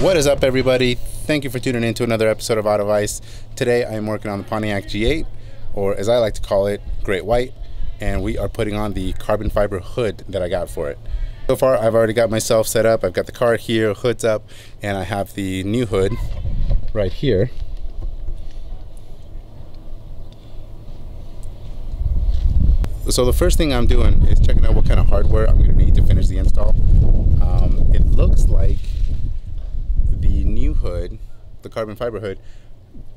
What is up, everybody? Thank you for tuning in to another episode of AutoVice. Today I am working on the Pontiac G8, or as I like to call it, Great White, and we are putting on the carbon fiber hood that I got for it. So far I've already got myself set up. I've got the car here, hood's up, and I have the new hood right here. So the first thing I'm doing is checking out what kind of hardware I'm going to need to finish the install. It looks like the new hood, the carbon fiber hood,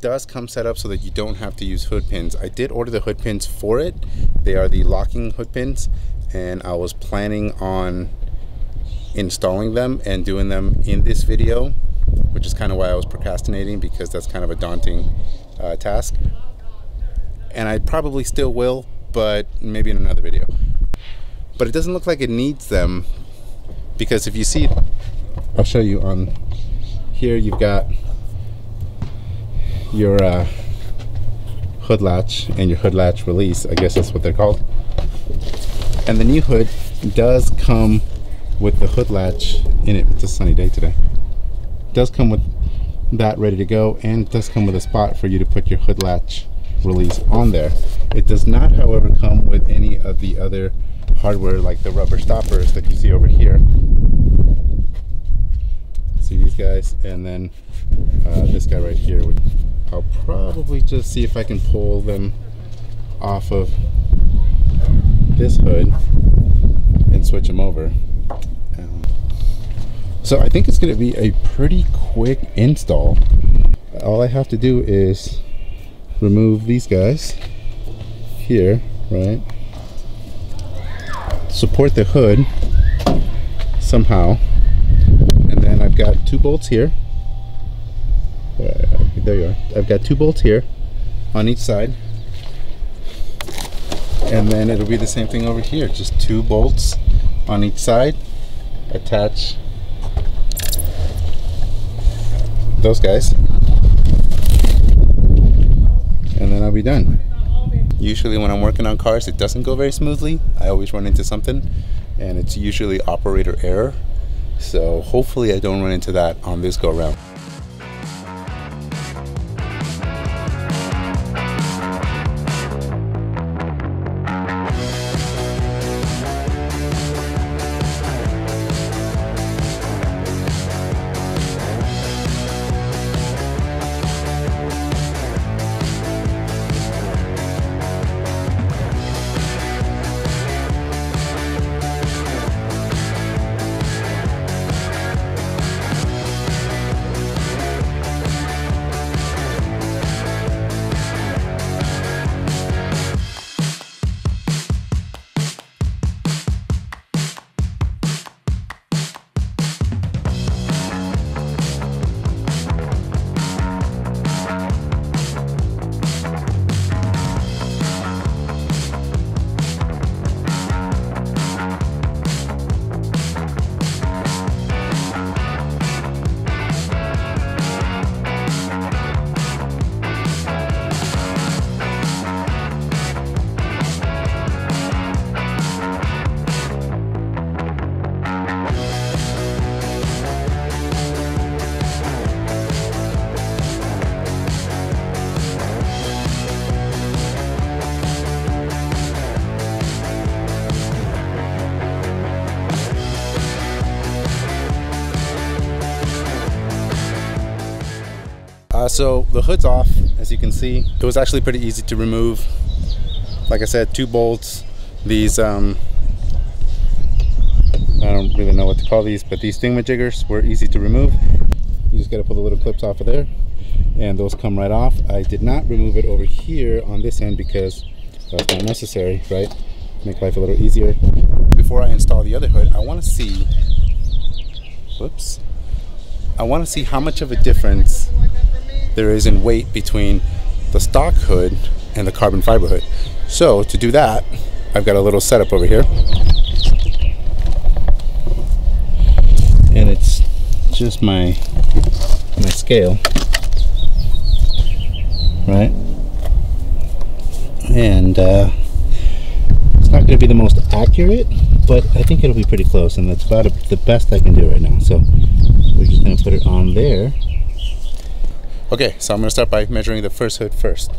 does come set up so that you don't have to use hood pins. I did order the hood pins for it. They are the locking hood pins, and I was planning on installing them and doing them in this video, which is kind of why I was procrastinating, because that's kind of a daunting task. And I probably still will, but maybe in another video. But it doesn't look like it needs them, because if you see, I'll show you on here, you've got your hood latch and your hood latch release. I guess that's what they're called. And the new hood does come with the hood latch in it. It's a sunny day today. It does come with that ready to go, and it does come with a spot for you to put your hood latch release on there. It does not, however, come with any of the other hardware, like the rubber stoppers that you see over here. See these guys, and then this guy right here. I'll probably just see if I can pull them off of this hood and switch them over. So I think it's going to be a pretty quick install. All I have to do is remove these guys here, right? Support the hood somehow, and then I've got two bolts here. There you are. I've got two bolts here on each side, and then it'll be the same thing over here. Just two bolts on each side. Attach those guys, and then I'll be done. Usually when I'm working on cars, it doesn't go very smoothly. I always run into something, and it's usually operator error. So hopefully I don't run into that on this go around. So the hood's off, as you can see. It was actually pretty easy to remove. Like I said, two bolts. These, I don't really know what to call these, but these thingamajiggers were easy to remove. You just got to pull the little clips off of there, and those come right off. I did not remove it over here on this end because that's not necessary, right? Make life a little easier. Before I install the other hood, I want to see, whoops, I want to see how much of a difference there is in weight between the stock hood and the carbon fiber hood. So to do that, I've got a little setup over here, and it's just my scale, right? And it's not going to be the most accurate, but I think it'll be pretty close, and that's about the best I can do right now. So we're just gonna put it on there. Okay, so I'm gonna start by measuring the first hood first.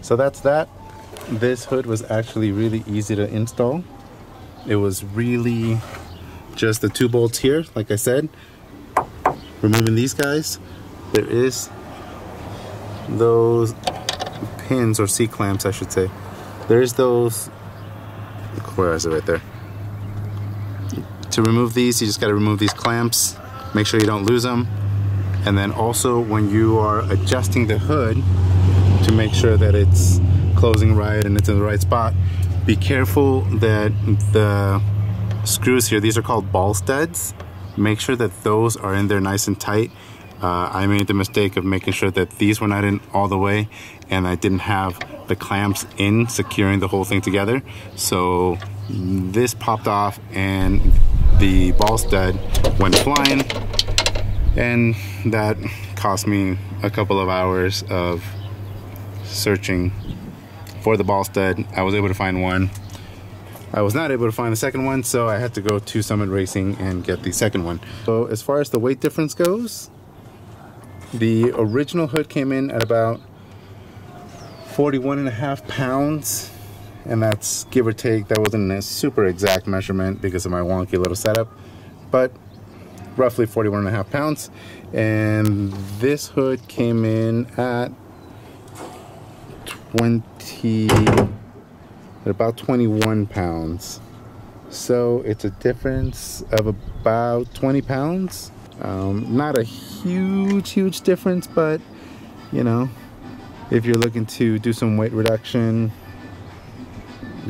So that's that. This hood was actually really easy to install. It was really just the 2 bolts here, like I said. Removing these guys. There is those pins, or C-clamps I should say. There's those, where is it, right there. To remove these, you just gotta remove these clamps. Make sure you don't lose them. And then also when you are adjusting the hood, to make sure that it's closing right and it's in the right spot, be careful that the screws here, these are called ball studs, make sure that those are in there nice and tight. I made the mistake of making sure that these were not in all the way, and I didn't have the clamps in securing the whole thing together. So this popped off and the ball stud went flying, and that cost me a couple of hours of searching for the ball stud. I was able to find one. I was not able to find the second one, so I had to go to Summit Racing and get the second one. So as far as the weight difference goes, the original hood came in at about 41.5 pounds, and that's give or take. That wasn't a super exact measurement because of my wonky little setup, but roughly 41.5 pounds. And this hood came in at about 21 pounds. So it's a difference of about 20 pounds. Not a huge difference, but you know, if you're looking to do some weight reduction,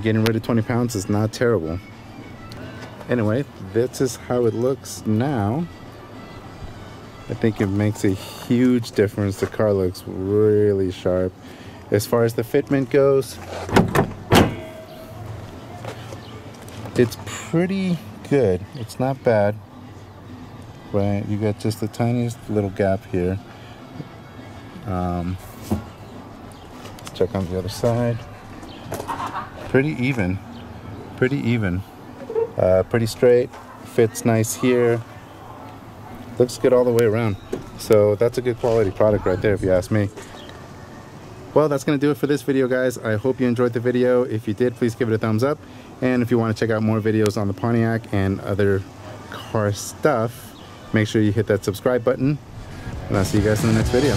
getting rid of 20 pounds is not terrible. Anyway, this is how it looks now. I think it makes a huge difference. The car looks really sharp. As far as the fitment goes, it's pretty good. It's not bad, right? You got just the tiniest little gap here. Let's check on the other side. Pretty even. Pretty straight. Fits nice here. Looks good all the way around. So that's a good quality product right there, if you ask me. Well, that's going to do it for this video, guys. I hope you enjoyed the video. If you did, please give it a thumbs up. And if you want to check out more videos on the Pontiac and other car stuff, make sure you hit that subscribe button. And I'll see you guys in the next video.